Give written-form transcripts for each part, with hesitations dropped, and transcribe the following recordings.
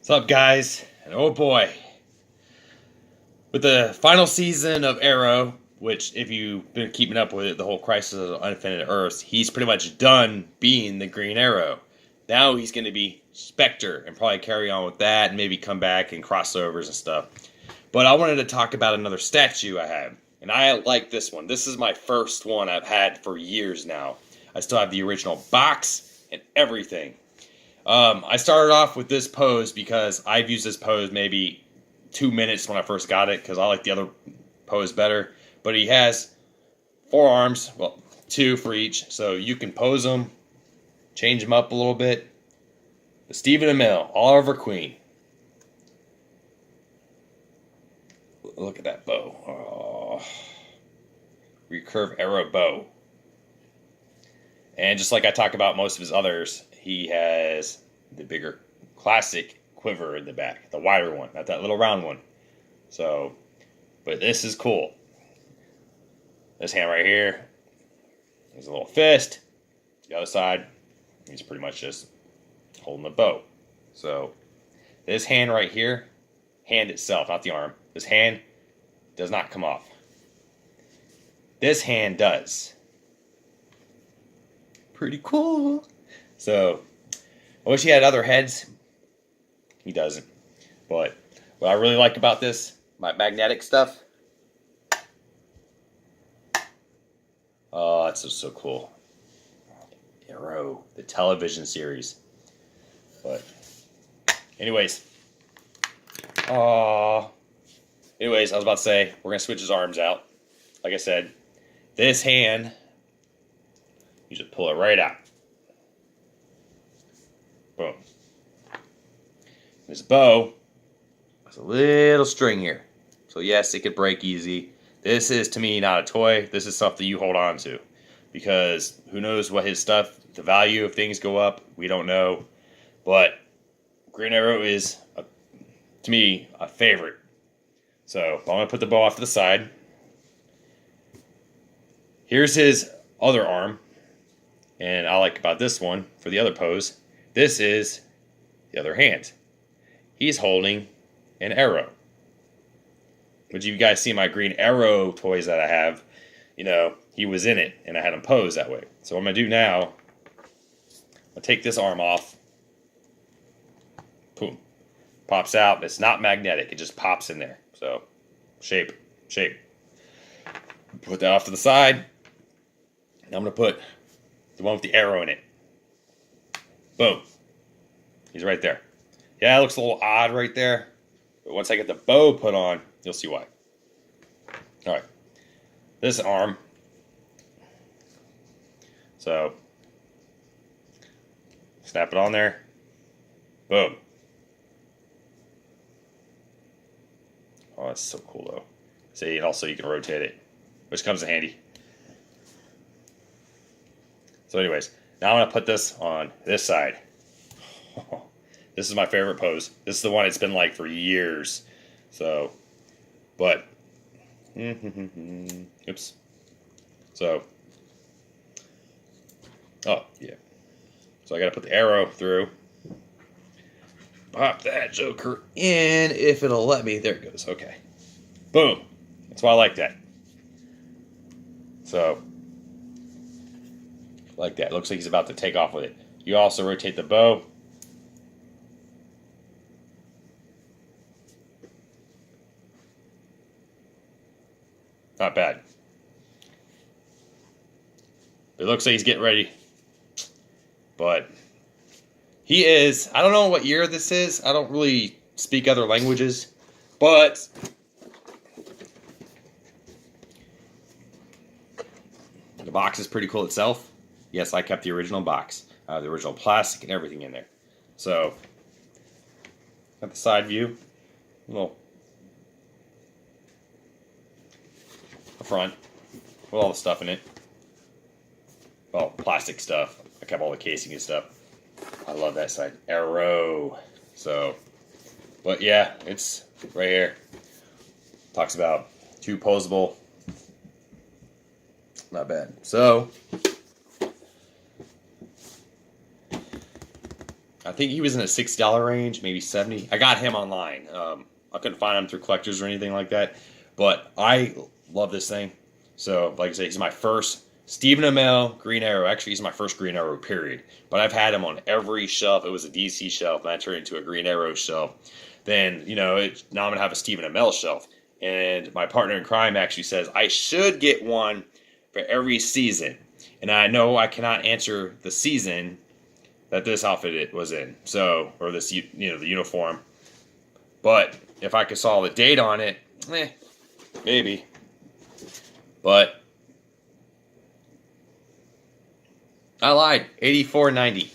What's up, guys? And oh boy, with the final season of Arrow, which if you've been keeping up with it, the whole Crisis of Infinite Earths, he's pretty much done being the Green Arrow. Now he's going to be Spectre and probably carry on with that and maybe come back in crossovers and stuff. But I wanted to talk about another statue I have. And I like this one. This is my first one I've had for years now. I still have the original box and everything. I started off with this pose because I've used this pose maybe 2 minutes when I first got it because I like the other pose better. But he has 4 arms, well, 2 for each, so you can pose them, change them up a little bit. The Stephen Amell, Oliver Queen. Look at that bow. Oh. Recurve arrow bow. And just like I talk about most of his others, he has the bigger classic quiver in the back, the wider one, not that little round one. So, but this is cool. This hand right here is a little fist. The other side, he's pretty much just holding the bow. So, this hand right here, hand itself, not the arm, this hand does not come off. This hand does. Pretty cool. So, I wish he had other heads. He doesn't. But what I really like about this, my magnetic stuff. Oh, that's so cool. Arrow, the television series. But, anyways. Anyways, I was about to say, we're going to switch his arms out. Like I said, this hand, you just pull it right out. Boom. This bow has a little string here. So yes, it could break easy. This is, to me, not a toy. This is something you hold on to. Because who knows what his stuff, the value of things go up. We don't know. But Green Arrow is, to me, a favorite. So I'm going to put the bow off to the side. Here's his other arm. And I like about this one, for the other pose, this is the other hand. He's holding an arrow. Which you guys see my Green Arrow toys that I have, you know, he was in it, and I had him pose that way. So what I'm going to do now, I'll take this arm off. Boom. Pops out. It's not magnetic. It just pops in there. So, shape. Put that off to the side. And I'm going to put the one with the arrow in it. Boom. He's right there. Yeah, it looks a little odd right there. But once I get the bow put on, you'll see why. Alright. This arm. So, snap it on there. Boom. Oh, that's so cool, though. See, and also you can rotate it, which comes in handy. So anyways, now I'm going to put this on this side. This is my favorite pose. This is the one it's been like for years. So, but, oops. So, oh, yeah. So I got to put the arrow through. Pop that joker in if it'll let me. There it goes. Okay. Boom. That's why I like that. So, like that. Looks like he's about to take off with it. You also rotate the bow. Not bad. It looks like he's getting ready. But he is, I don't know what year this is. I don't really speak other languages. But the box is pretty cool itself. Yes, I kept the original box. The original plastic and everything in there. So, got the side view. A little front with all the stuff in it. Well, plastic stuff. I kept all the casing and stuff. I love that side. Arrow. So, but yeah, it's right here. Talks about 2 posable. Not bad. So, I think he was in a $60 range, maybe 70. I got him online. I couldn't find him through collectors or anything like that, but I love this thing. So, like I say, he's my first Stephen Amell Green Arrow. Actually, he's my first Green Arrow, period. But I've had him on every shelf. It was a DC shelf, and I turned it into a Green Arrow shelf. Then, now I'm going to have a Stephen Amell shelf. And my partner in crime actually says I should get one for every season. And I know I cannot answer the season that this outfit was in. So, or this, the uniform. But if I could saw the date on it, maybe. But I lied. $84.90.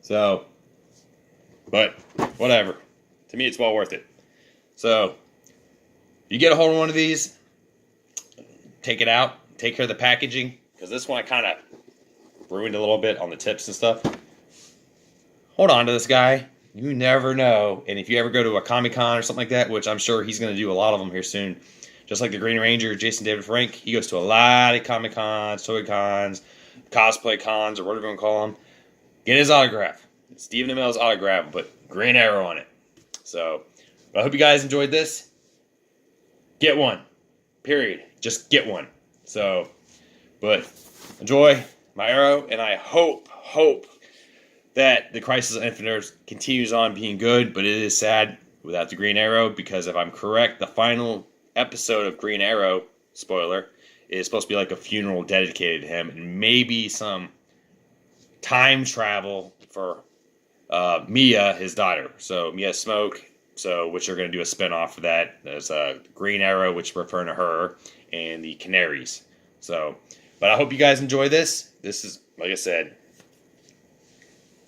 So, but whatever. To me, it's well worth it. So, you get a hold of one of these, take it out, take care of the packaging, because this one I kind of ruined a little bit on the tips and stuff. Hold on to this guy. You never know. And if you ever go to a Comic-Con or something like that, which I'm sure he's going to do a lot of them here soon, just like the Green Ranger, Jason David Frank, he goes to a lot of Comic-Cons, Toy Cons, cosplay cons, or whatever you want to call them. Get his autograph. Stephen Amell's autograph, but Green Arrow on it. So, I hope you guys enjoyed this. Get one. Period. Just get one. So, but enjoy my Arrow, and I hope that the Crisis on Infinite Earths continues on being good, but it is sad without the Green Arrow, because if I'm correct, the final episode of Green Arrow, spoiler, is supposed to be like a funeral dedicated to him, and maybe some time travel for Mia, his daughter. So Mia Smoke, which are going to do a spinoff of that. There's Green Arrow, which is referring to her, and the Canaries. So, but I hope you guys enjoy this. This is, like I said,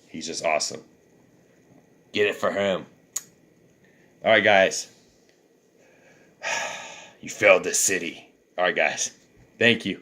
he's just awesome. Get it for him. All right, guys. You failed this city. All right, guys. Thank you.